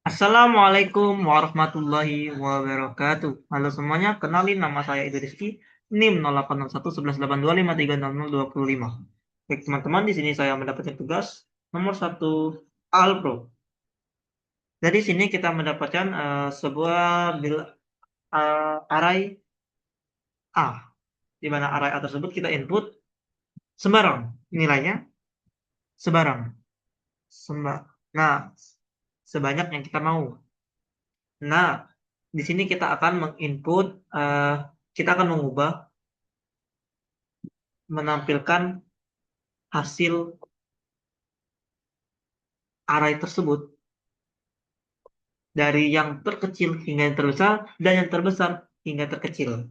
Assalamualaikum warahmatullahi wabarakatuh. Halo semuanya, kenalin nama saya Idris Rizky, NIM 0801 1182530025. Baik teman-teman, di sini saya mendapatkan tugas nomor 1 Alpro. Dari sini kita mendapatkan sebuah array A, di mana array A tersebut kita input sembarang nilainya, sebarang, nah sebanyak yang kita mau. Nah, di sini kita akan menginput, eh, kita akan mengubah, menampilkan hasil array tersebut dari yang terkecil hingga yang terbesar dan yang terbesar hingga terkecil.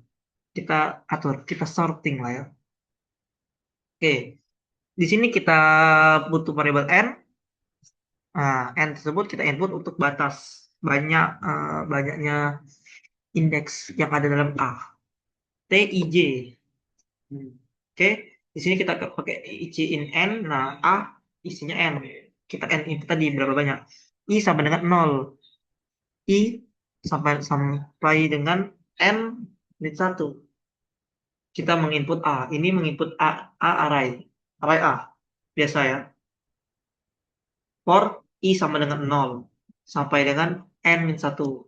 Kita atur, kita sorting lah ya. Oke, di sini kita butuh variabel n. Nah, n tersebut kita input untuk batas banyaknya indeks yang ada dalam A. T, I, J. Oke, di sini kita pakai IC in n. Nah, A isinya n. Kita n itu tadi berapa banyak? I sama dengan 0. I sampai sampai dengan n min 1. Kita menginput A. Ini menginput A array. Array A. Biasa ya. For I sama dengan 0. Sampai dengan n min 1.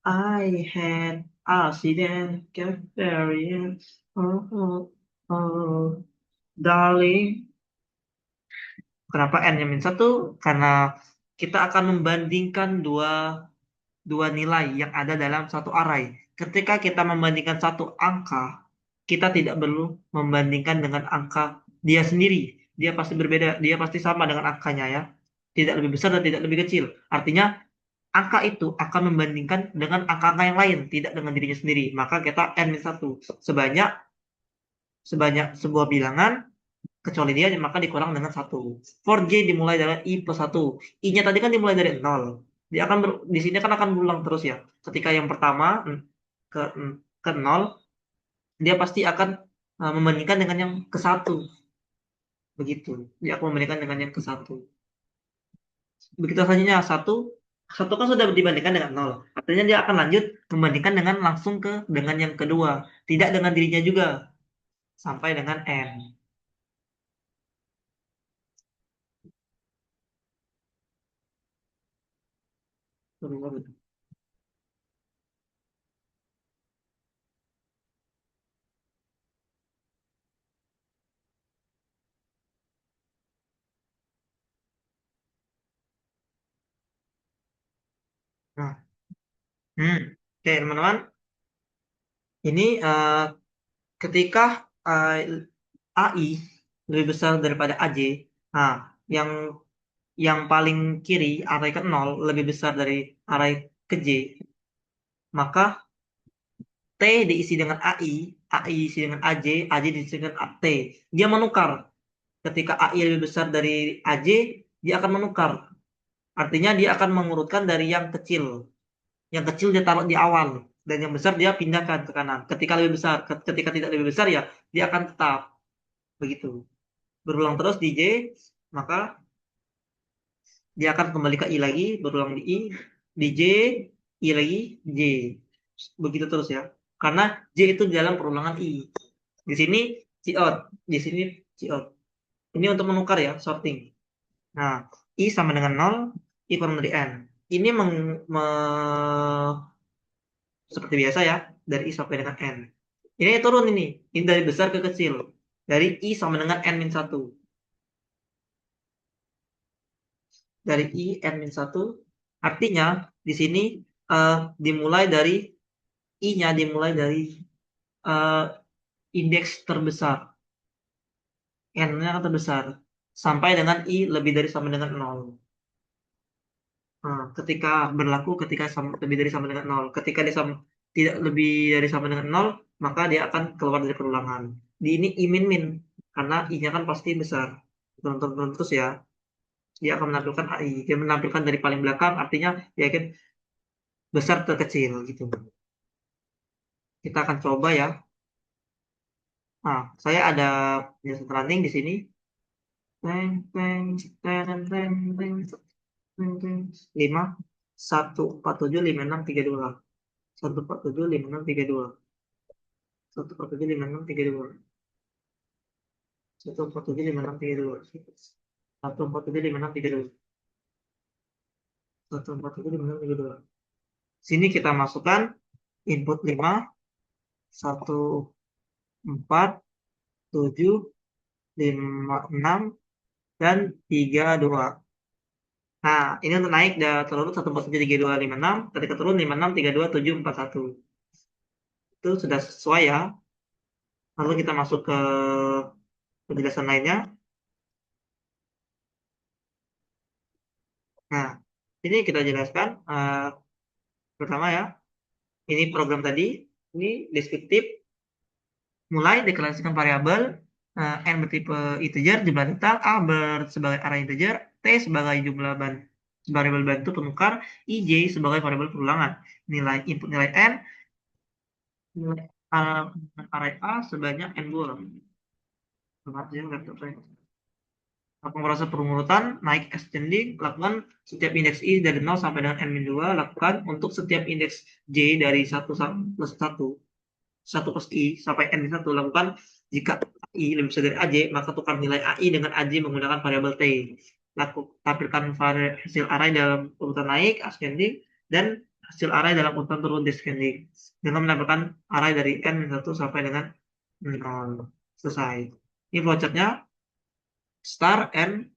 I had accident experience. Oh, oh, oh, darling. Kenapa n-nya min 1? Karena kita akan membandingkan dua dua nilai yang ada dalam satu array. Ketika kita membandingkan satu angka, kita tidak perlu membandingkan dengan angka dia sendiri. Dia pasti berbeda, dia pasti sama dengan angkanya ya. Tidak lebih besar dan tidak lebih kecil. Artinya angka itu akan membandingkan dengan angka-angka yang lain, tidak dengan dirinya sendiri. Maka kita n-1 sebanyak sebanyak sebuah bilangan kecuali dia maka dikurang dengan 1. For J dimulai dari I plus 1. I-nya tadi kan dimulai dari 0. Dia akan di sini kan akan berulang terus ya. Ketika yang pertama ke ke 0, dia pasti akan membandingkan dengan yang ke 1. Begitu. Dia akan membandingkan dengan yang ke 1. Begitu selanjutnya 1 1 kan sudah dibandingkan dengan 0. Artinya dia akan lanjut membandingkan dengan langsung dengan yang kedua, tidak dengan dirinya juga sampai dengan n. Nah, oke teman-teman, ini ketika eh, AI lebih besar daripada AJ, nah yang paling kiri array ke 0 lebih besar dari array ke J, maka T diisi dengan AI diisi dengan AJ diisi dengan T. Dia menukar. Ketika AI lebih besar dari AJ, dia akan menukar. Artinya dia akan mengurutkan dari yang kecil. Yang kecil dia taruh di awal dan yang besar dia pindahkan ke kanan. Ketika lebih besar, ketika tidak lebih besar ya dia akan tetap begitu. Berulang terus di J, maka dia akan kembali ke I lagi, berulang di J, I lagi, J. Begitu terus ya. Karena J itu di dalam perulangan I. Di sini out, di sini out. Ini untuk menukar ya, sorting. Nah, I sama dengan 0, I kurang dari N. Ini seperti biasa ya, dari I sampai dengan N. Ini turun ini dari besar ke kecil. Dari I sama dengan N min 1. Dari I n 1 artinya di sini eh, dimulai dari I-nya dimulai dari eh, indeks terbesar, n-nya kan terbesar sampai dengan I lebih dari sama dengan 0. Nah, ketika berlaku ketika lebih dari sama dengan 0, ketika dia tidak lebih dari sama dengan 0, maka dia akan keluar dari perulangan. Di ini I min min karena I-nya kan pasti besar. Turun terus ya. Dia akan menampilkan AI. Dia menampilkan dari paling belakang, artinya ya kan besar terkecil gitu. Kita akan coba ya. Nah, saya ada penjelasan running di sini. teng, teng, teng, teng, teng, teng, teng. 5, 1, 4, 7, 5, 6, 3, 2. 1, 4, 7, 5, 6, 3, 2. 1, 4, 7, 5, 6, 3, 2. 1, 4, 7, 5, 6, 3, 2. 1, 4, 7, 5, 6, 3, 2. 1, 4, 7, 5, 6, 3, 2. Sini kita masukkan input 5, 1, 4, 7, 5, 6, dan 3, 2. Nah, ini untuk naik terurut 1, 4, 7, 3, 2, 5, 6. Ketika turun 5, 6, 3, 2, 7, 4, 1. Itu sudah sesuai ya. Lalu kita masuk ke penjelasan lainnya. Nah, ini kita jelaskan. Pertama ya, ini program tadi. Ini deskriptif. Mulai deklarasikan variabel n bertipe integer jumlah data, a sebagai array integer, t sebagai jumlah variabel bantu penukar, ij sebagai variabel perulangan. Nilai input nilai n, nilai array a sebanyak n buah. Pemrosesan pengurutan naik ascending, lakukan setiap indeks i dari 0 sampai dengan n-2, lakukan untuk setiap indeks j dari 1 plus 1, 1 plus i sampai n-1, lakukan jika i lebih besar dari aj, maka tukar nilai ai dengan aj menggunakan variabel t. Tampilkan hasil array dalam urutan naik ascending dan hasil array dalam urutan turun descending dengan menampilkan array dari n-1 sampai dengan 0. Selesai. Ini flowchartnya. Start and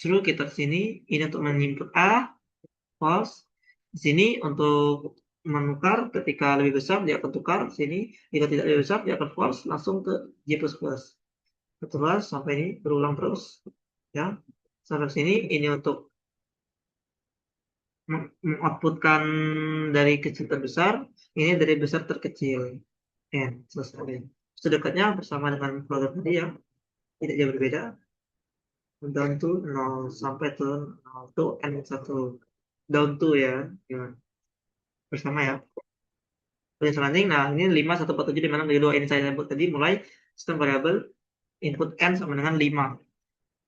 true kita ke sini. Ini untuk menginput A, false. Di sini untuk menukar ketika lebih besar dia akan tukar ke sini. Jika tidak lebih besar dia akan false langsung ke J++. Terus sampai ini berulang terus ya. Sampai sini ini untuk mengoutputkan dari kecil terbesar, ini dari besar terkecil. Selesai. Sedekatnya bersama dengan program tadi ya, tidak jauh berbeda. Down to 0 sampai turun 0 to n1. Down to ya. Bersama ya. Terus running, nah ini 5, 1, 4, 7, 5, 6, 3, 2. Ini saya sebut tadi mulai sistem variabel input n sama dengan 5.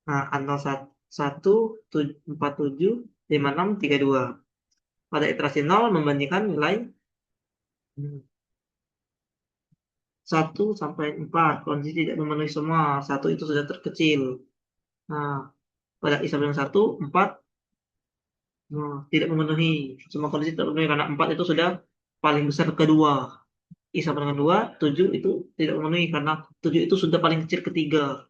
Nah, antara 1, 4, 7, 5, 6, 3, 2. Pada iterasi 0 membandingkan nilai 1 sampai 4. Kondisi tidak memenuhi semua. 1 itu sudah terkecil. Nah, pada i sama dengan 1, 4 tidak memenuhi. Semua kondisi tidak memenuhi karena 4 itu sudah paling besar kedua. I sama dengan 2, 7 itu tidak memenuhi karena 7 itu sudah paling kecil ketiga.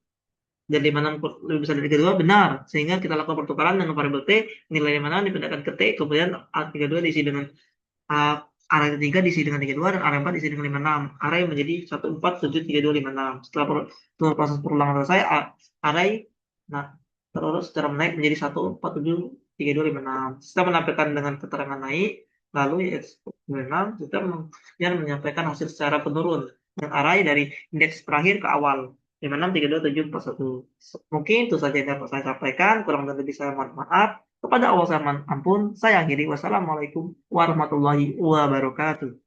Dan 5, 6 lebih besar dari kedua, benar. Sehingga kita lakukan pertukaran dengan variabel T, nilai 5, 6 dipindahkan ke T, kemudian A32 diisi dengan array ketiga diisi dengan 32 dan array 4 diisi dengan 56. Array menjadi 1, 4, 7, 3, 2, 5, 6. Setelah proses perulangan selesai, array terurut secara menaik menjadi 1, 4, 7, 3, 2, 5, 6. Kita menampilkan dengan keterangan naik, lalu ya 6, kita menyampaikan hasil secara penurun dengan array dari indeks terakhir ke awal. 5, 6, 3, 2, 7, 4, 1. Mungkin itu saja yang dapat saya sampaikan. Kurang lebih saya mohon maaf. Kepada Allah saya mohon ampun. Saya akhiri. Wassalamualaikum warahmatullahi wabarakatuh.